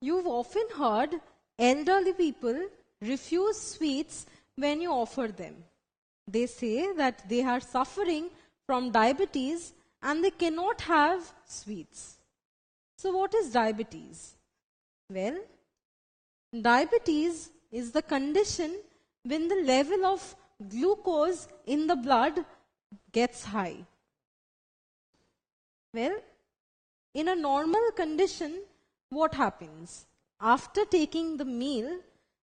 You've often heard elderly people refuse sweets when you offer them. They say that they are suffering from diabetes and they cannot have sweets. So what is diabetes? Well, diabetes is the condition when the level of glucose in the blood gets high. Well, in a normal condition, what happens? After taking the meal,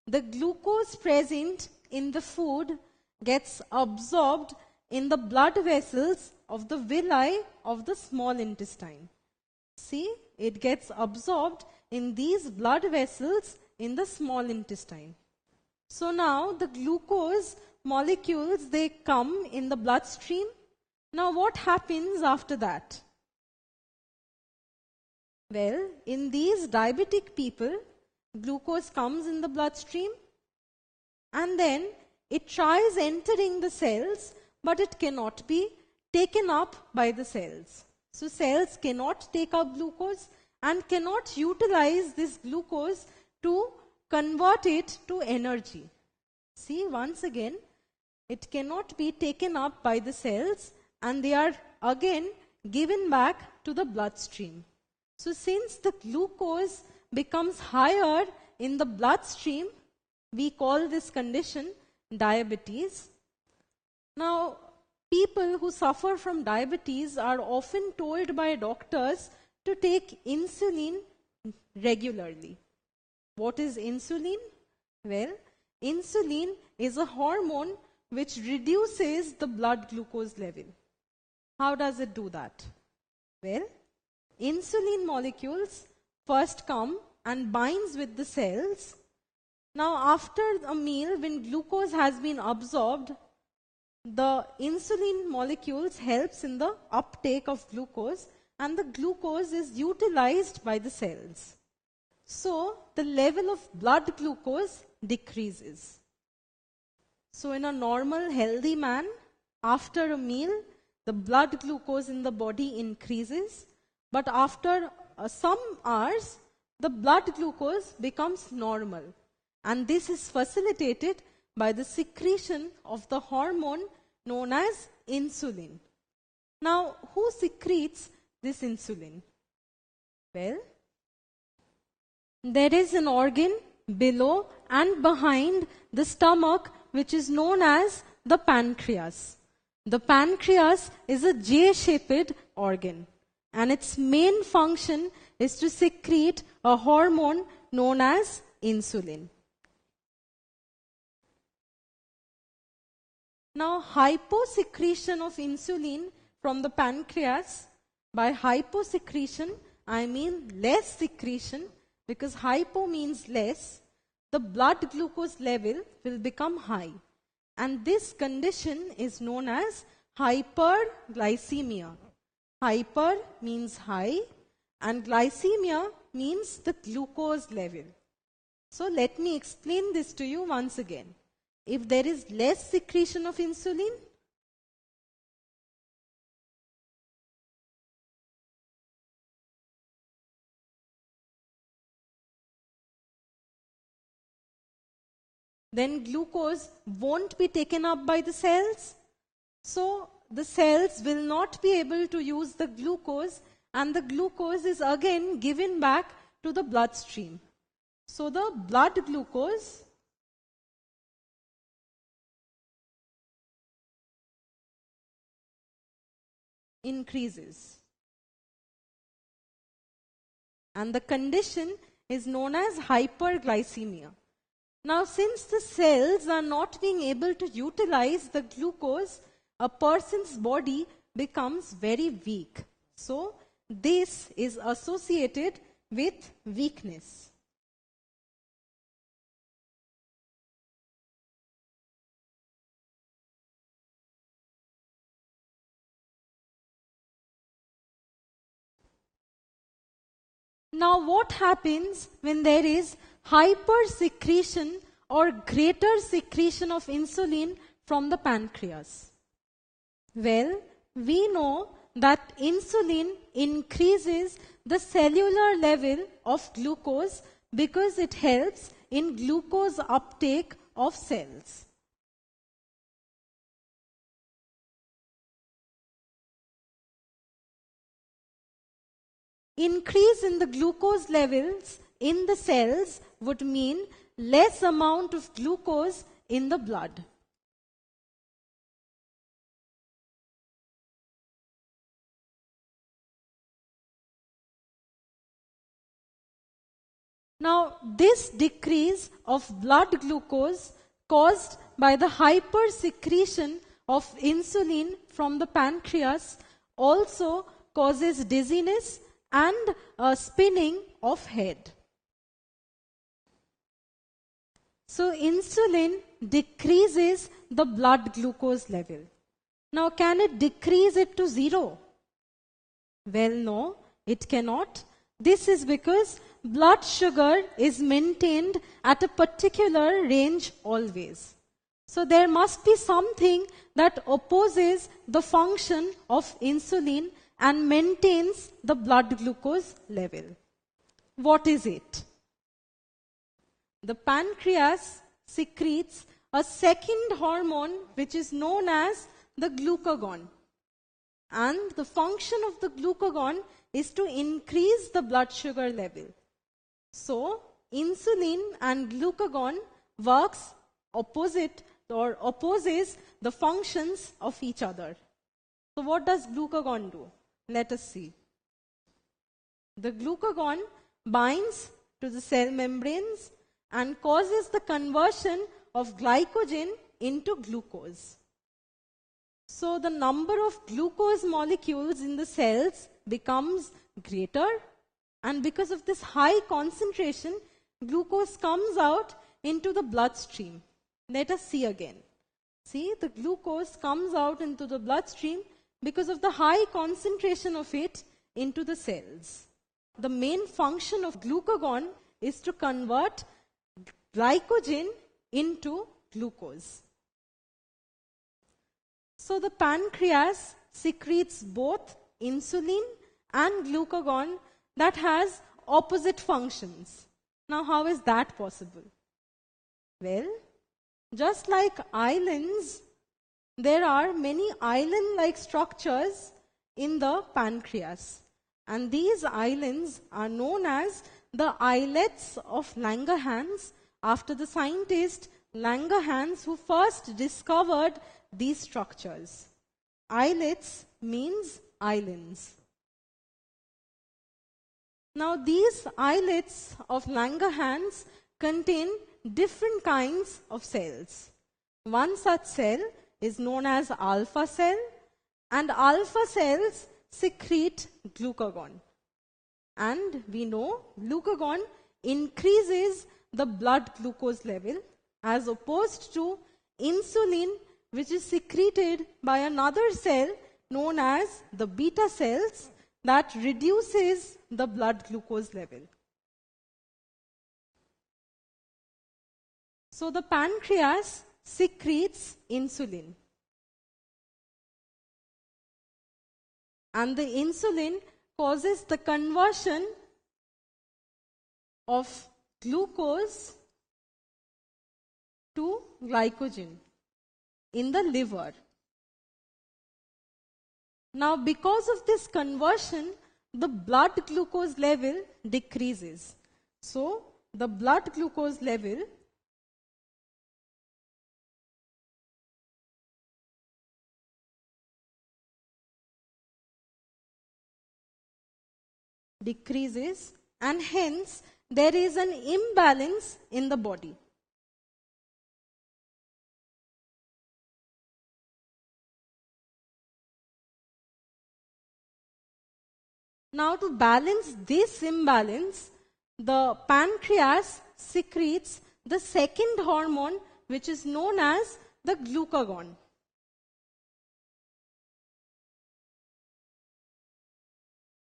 the glucose present in the food gets absorbed in the blood vessels of the villi of the small intestine. See, it gets absorbed in these blood vessels in the small intestine. So now the glucose molecules, they come in the bloodstream. Now what happens after that? Well, in these diabetic people, glucose comes in the bloodstream and then it tries entering the cells, but it cannot be taken up by the cells. So cells cannot take up glucose and cannot utilize this glucose to convert it to energy. See, once again, it cannot be taken up by the cells and they are again given back to the bloodstream. So since the glucose becomes higher in the bloodstream, we call this condition diabetes. Now, people who suffer from diabetes are often told by doctors to take insulin regularly. What is insulin? Well, insulin is a hormone which reduces the blood glucose level. How does it do that? Well, insulin molecules first come and binds with the cells. Now after a meal, when glucose has been absorbed, the insulin molecules helps in the uptake of glucose and the glucose is utilized by the cells. So the level of blood glucose decreases. So in a normal healthy man, after a meal, the blood glucose in the body increases. But after some hours, the blood glucose becomes normal. And this is facilitated by the secretion of the hormone known as insulin. Now, who secretes this insulin? Well, there is an organ below and behind the stomach which is known as the pancreas. The pancreas is a J-shaped organ. And its main function is to secrete a hormone known as insulin. Now, hyposecretion of insulin from the pancreas, by hyposecretion, I mean less secretion, because hypo means less, the blood glucose level will become high. And this condition is known as hyperglycemia. Hyper means high and glycemia means the glucose level. So let me explain this to you once again. If there is less secretion of insulin, then glucose won't be taken up by the cells. So the cells will not be able to use the glucose and the glucose is again given back to the bloodstream. So the blood glucose increases. And the condition is known as hyperglycemia. Now, since the cells are not being able to utilize the glucose, a person's body becomes very weak. So, this is associated with weakness. Now, what happens when there is hypersecretion or greater secretion of insulin from the pancreas? Well, we know that insulin increases the cellular level of glucose because it helps in glucose uptake of cells. Increase in the glucose levels in the cells would mean less amount of glucose in the blood. Now, this decrease of blood glucose caused by the hypersecretion of insulin from the pancreas also causes dizziness and a spinning of head. So, insulin decreases the blood glucose level. Now, can it decrease it to 0? Well, no, it cannot. This is because blood sugar is maintained at a particular range always. So there must be something that opposes the function of insulin and maintains the blood glucose level. What is it? The pancreas secretes a second hormone which is known as the glucagon. And the function of the glucagon is to increase the blood sugar level. So, insulin and glucagon works opposite or opposes the functions of each other. So, what does glucagon do? Let us see. The glucagon binds to the cell membranes and causes the conversion of glycogen into glucose. So, the number of glucose molecules in the cells becomes greater, and because of this high concentration, glucose comes out into the bloodstream. Let us see again. See, the glucose comes out into the bloodstream because of the high concentration of it into the cells. The main function of glucagon is to convert glycogen into glucose. So the pancreas secretes both insulin and glucagon that has opposite functions. Now, how is that possible? Well, just like islands, there are many island-like structures in the pancreas. And these islands are known as the islets of Langerhans, after the scientist Langerhans who first discovered these structures. Islets means islands. Now, these islets of Langerhans contain different kinds of cells. One such cell is known as alpha cell, and alpha cells secrete glucagon. And we know glucagon increases the blood glucose level as opposed to insulin, which is secreted by another cell known as the beta cells that reduces the blood glucose level. So the pancreas secretes insulin. And the insulin causes the conversion of glucose to glycogen in the liver. Now, because of this conversion, the blood glucose level decreases. So, the blood glucose level decreases, and hence there is an imbalance in the body. Now, to balance this imbalance, the pancreas secretes the second hormone, which is known as the glucagon.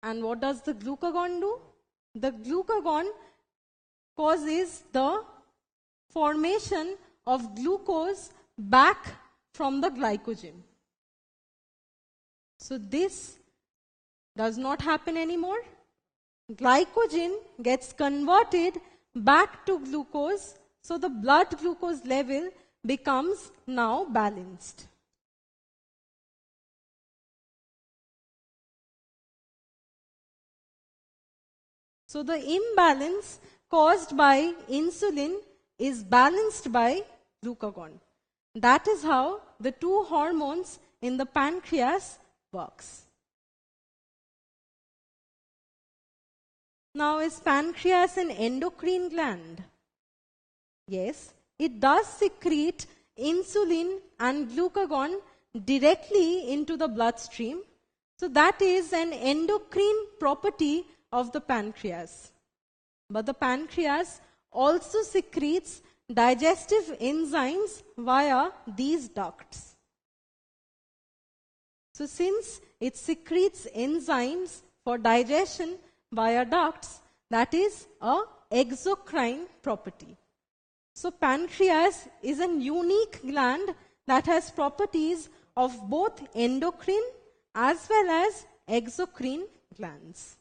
And what does the glucagon do? The glucagon causes the formation of glucose back from the glycogen. So this does not happen anymore. Glycogen gets converted back to glucose, so the blood glucose level becomes now balanced. So the imbalance caused by insulin is balanced by glucagon. That is how the two hormones in the pancreas works. Now, is pancreas an endocrine gland? Yes, it does secrete insulin and glucagon directly into the bloodstream. So that is an endocrine property of the pancreas. But the pancreas also secretes digestive enzymes via these ducts. So since it secretes enzymes for digestion via ducts, that is a exocrine property. So pancreas is a unique gland that has properties of both endocrine as well as exocrine glands.